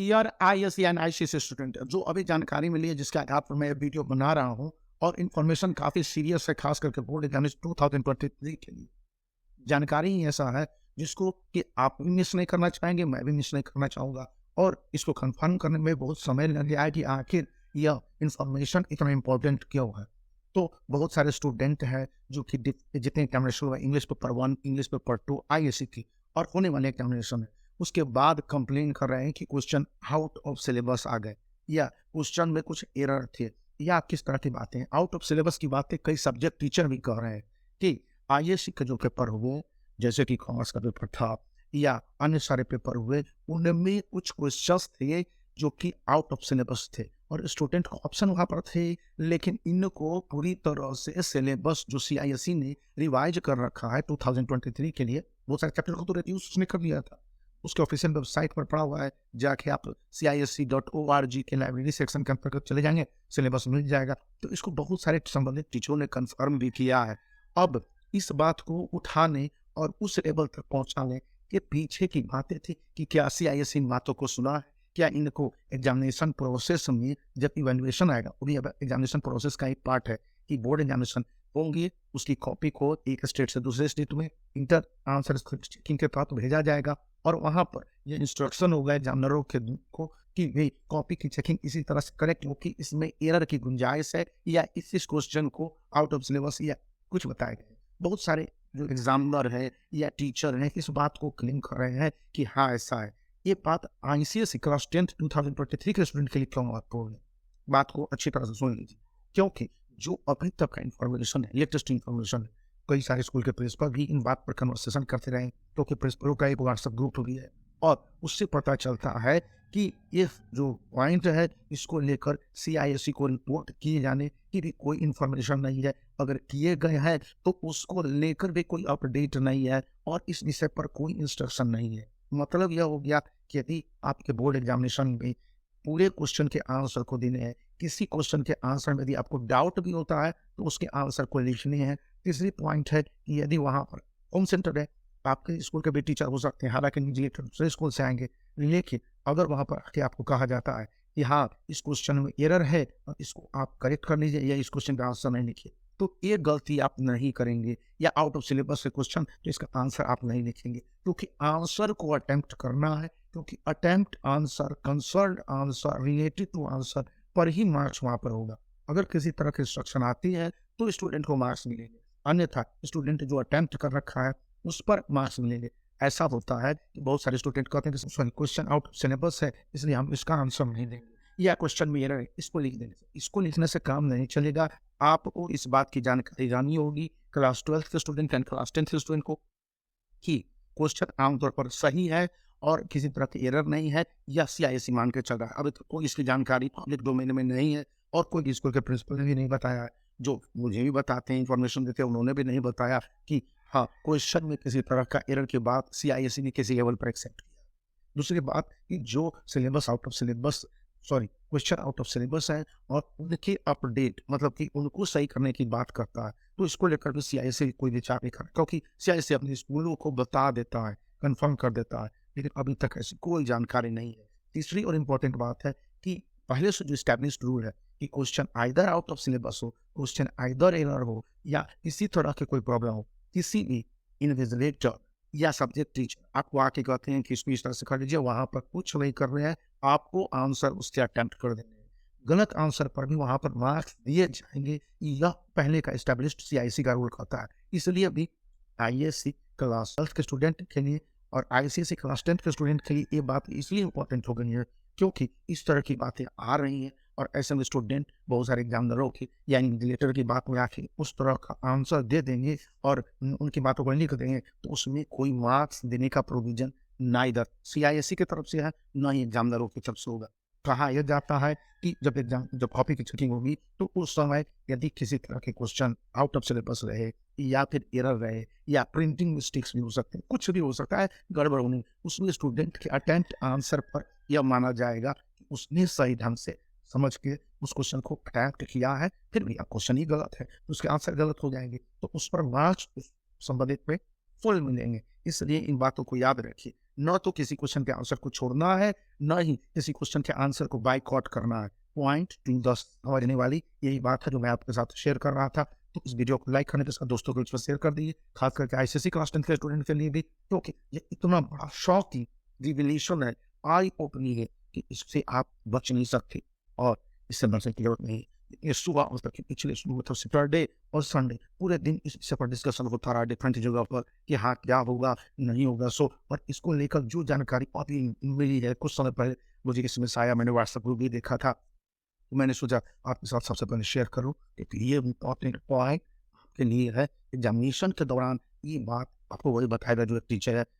Dear ISC and ICC student, जो अभी जानकारी मिली है जिसके आधार पर मैं वीडियो बना रहा हूँ और इन्फॉर्मेशन काफ़ी सीरियस है, खास करके बोर्ड एग्जामिनेशन 2023 के लिए। जानकारी ही ऐसा है जिसको कि आप भी मिस नहीं करना चाहेंगे, मैं भी मिस नहीं करना चाहूँगा, और इसको कंफर्म करने में बहुत समय लग गया है कि आखिर यह इन्फॉर्मेशन इतना इम्पोर्टेंट क्यों है। तो बहुत सारे स्टूडेंट हैं जो कि जितने एग्जामिनेशन हुआ, English paper 1, English paper 2 ISC की और होने वाले एग्जामिनेशन है, उसके बाद कंप्लेन कर रहे हैं कि क्वेश्चन आउट ऑफ सिलेबस आ गए, या क्वेश्चन में कुछ एरर थे, या किस तरह की बातें आउट ऑफ सिलेबस की बातें कई सब्जेक्ट टीचर भी कह रहे हैं कि ISC के जो पेपर हुए, जैसे कि कॉमर्स का पेपर था या अन्य सारे पेपर हुए, उनमें कुछ क्वेश्चंस थे जो कि आउट ऑफ सिलेबस थे और स्टूडेंट को ऑप्शन वहाँ पर थे, लेकिन इनको पूरी तरह से सिलेबस जो CISE ने रिवाइज कर रखा है 2023 के लिए, वो सारे चैप्टर को तो रिड्यूस उसने कर लिया था। उसके ऑफिशियल वेबसाइट पर पड़ा हुआ है, जाके आप CISE.org के लाइब्रेरी सेक्शन के अंतर्गत चले जाएंगे, सिलेबस मिल जाएगा। तो इसको बहुत सारे संबंधित टीचरों ने कंफर्म भी किया है। अब इस बात को उठाने और उस लेवल तक पहुंचाने के पीछे की बातें थी कि क्या CISE इन बातों को सुना है, क्या इनको एग्जामिनेशन प्रोसेस में जब इवैल्यूएशन आएगा, वो भी एग्जामिनेशन प्रोसेस का एक पार्ट है कि बोर्ड एग्जामिनेशन होंगे, उसकी कॉपी को एक स्टेट से दूसरे स्टेट में इंटर आंसर चेकिंग के तहत भेजा जाएगा और वहां पर ये इंस्ट्रक्शन होगा एग्जामिनरों के को कि वे कॉपी की चेकिंग इसी तरह से करेक्ट हो कि इसमें एरर की गुंजाइश है या इस क्वेश्चन को आउट ऑफ सिलेबस या कुछ बताया गया है। बहुत सारे जो एग्जामिनर है या टीचर हैं इस बात को क्लेम कर रहे हैं कि हाँ ऐसा है। ये बात ICSE क्लास 10 2023 के स्टूडेंट के लिए क्यों महत्वपूर्ण है, बात को अच्छी तरह से सुन लीजिए, क्योंकि जो अभी तक का इन्फॉर्मेशन है, लेटेस्ट इन्फॉर्मेशन है, कई सारे स्कूल के प्रिंसिपल भी इन बात पर कन्वर्सेशन करते रहे, क्योंकि प्रिंसिपलों का एक व्हाट्सएप ग्रुप भी है और उससे पता चलता है कि ये जो पॉइंट है इसको लेकर CISE को रिपोर्ट किए जाने की भी कोई इन्फॉर्मेशन नहीं है, अगर किए गए हैं तो उसको लेकर भी कोई अपडेट नहीं है और इस विषय पर कोई इंस्ट्रक्शन नहीं है। मतलब यह हो गया कि यदि आपके बोर्ड एग्जामिनेशन में पूरे क्वेश्चन के आंसर को देने हैं, किसी क्वेश्चन के आंसर में यदि आपको डाउट भी होता है तो उसके आंसर को लिखने हैं। तीसरी पॉइंट है कि यदि वहाँ पर होम सेंटर है, आपके स्कूल के भी टीचर हो सकते हैं, हालांकि निजी दूसरे स्कूल से आएंगे, लेकिन अगर वहाँ पर आके आपको कहा जाता है कि हाँ इस क्वेश्चन में एरर है और इसको आप करेक्ट कर लीजिए या इस क्वेश्चन का आंसर नहीं लिखिए, तो ये गलती आप नहीं करेंगे, या आउट ऑफ सिलेबस से क्वेश्चन तो इसका आंसर आप नहीं लिखेंगे, क्योंकि आंसर को अटेम्प्ट करना है, क्योंकि attempt answer, concern answer, related to answer पर ही मार्क्स वहाँ पर होगा। अगर किसी तरह की इंस्ट्रक्शन आती है तो स्टूडेंट को मार्क्स मिलेंगे, अन्यथा स्टूडेंट जो अटेम्प्ट कर रखा है उस पर मार्क्स मिलेंगे। ऐसा होता है कि बहुत सारे स्टूडेंट कहते हैं कि क्वेश्चन आउट ऑफ सिलेबस है इसलिए हम इसका आंसर नहीं देंगे, या क्वेश्चन में एरर है इसको लिख देने से, इसको लिखने से काम नहीं चलेगा। आपको इस बात की जानकारी जाननी होगी क्लास 12 के स्टूडेंट एंड क्लास 10 के स्टूडेंट को कि क्वेश्चन आमतौर पर सही है और किसी तरह की एरर नहीं है, या CISE मान के चल रहा है। अभी तो कोई इसकी जानकारी पब्लिक डोमेन में नहीं है और कोई स्कूल के प्रिंसिपल ने भी नहीं बताया है, जो मुझे भी बताते हैं, इन्फॉर्मेशन देते हैं, उन्होंने भी नहीं बताया कि हाँ क्वेश्चन में किसी तरह का एरर के बाद CISE ने किसी लेवल पर एक्सेप्ट किया। दूसरी बात कि जो syllabus out of syllabus, sorry question out of syllabus है और उनके अपडेट, मतलब कि उनको सही करने की बात करता है, तो इसको लेकर भी CISE कोई विचार नहीं कर, क्योंकि CISE अपने स्कूलों को बता देता है, कंफर्म कर देता है, लेकिन अभी तक ऐसी कोई जानकारी नहीं है। तीसरी और इम्पोर्टेंट बात है कि पहले से जो स्टैब्लिश्ड रूल है कि question either out of syllabus हो, क्वेश्चन आइदर एरर हो, या इसी तरह के कोई प्रॉब्लम हो, किसी भी इन्विजिलेटर या सब्जेक्ट टीचर आपको आके कहते हैं कि इसको इस तरह से कर लीजिए, वहां पर कुछ नहीं कर रहे हैं, आपको आंसर उसके अटेम्प्ट कर देंगे, गलत आंसर पर भी वहां पर मार्क्स दिए जाएंगे। यह पहले का एस्टेब्लिश्ड CISE का रूल कहता है। इसलिए भी ISC क्लास 12 के स्टूडेंट के लिए और ICSE क्लास 10 के स्टूडेंट के लिए ये बात इसलिए इंपॉर्टेंट हो गई है क्योंकि इस तरह की बातें आ रही हैं और ऐसे में स्टूडेंट बहुत सारे एग्जामिनरों की या इन्विजिलेटर की बात में आके उस तरह का आंसर दे देंगे और उनकी बातों को लिख देंगे, तो उसमें कोई मार्क्स देने का प्रोविजन ना इधर CISE की तरफ से है ना ही एग्जामिनरों की तरफ से होगा। कहा यह जाता है कि जब कॉपी की चेकिंग होगी तो उस समय यदि किसी तरह के क्वेश्चन आउट ऑफ सिलेबस रहे या फिर एरर रहे या प्रिंटिंग मिस्टेक्स भी हो सकते हैं, कुछ भी हो सकता है, गड़बड़ होनी, उसमें स्टूडेंट के अटेम्प्ट आंसर पर यह माना जाएगा कि उसने सही ढंग से समझ के उस क्वेश्चन को अटैम्प्ट किया है, फिर भी क्वेश्चन ही गलत है तो उसके आंसर गलत हो जाएंगे, तो उस पर मार्क्स संबंधित में फुल मिलेंगे। इसलिए इन बातों को याद रखिए। न तो किसी क्वेश्चन के आंसर को छोड़ना है, न ही किसी क्वेश्चन के आंसर को बाइकआउट करना है। पॉइंट टू द समझने वाली यही बात है जो मैं आपके साथ शेयर कर रहा था। तो इस वीडियो को लाइक करने के साथ दोस्तों के बीच में शेयर कर दीजिए, खास करके आईसीएसई क्लास 10 के स्टूडेंट के लिए भी, क्योंकि ये इतना बड़ा शॉकिंग रिविलेशन है, आई ओपनिंग है कि इससे आप बच नहीं सकते और इससे बचने की जरूरत नहीं। ये सुबह मतलब कि पिछले सुबह मतलब सैटरडे और संडे पूरे दिन इस विषय पर डिस्कशन होता रहा डिफरेंट जगह पर कि हाँ क्या होगा नहीं होगा। सो पर इसको लेकर जो जानकारी अभी मिली है कुछ समय पहले मुझे किसी में आया, मैंने व्हाट्सएप ग्रुप भी देखा था, तो मैंने सोचा आपके साथ सबसे पहले शेयर करूं। क्योंकि ये इम्पोर्टेंट पॉइंट आपके लिए है। एग्जामिनेशन के दौरान ये बात आपको वही बताएगा जो एक टीचर है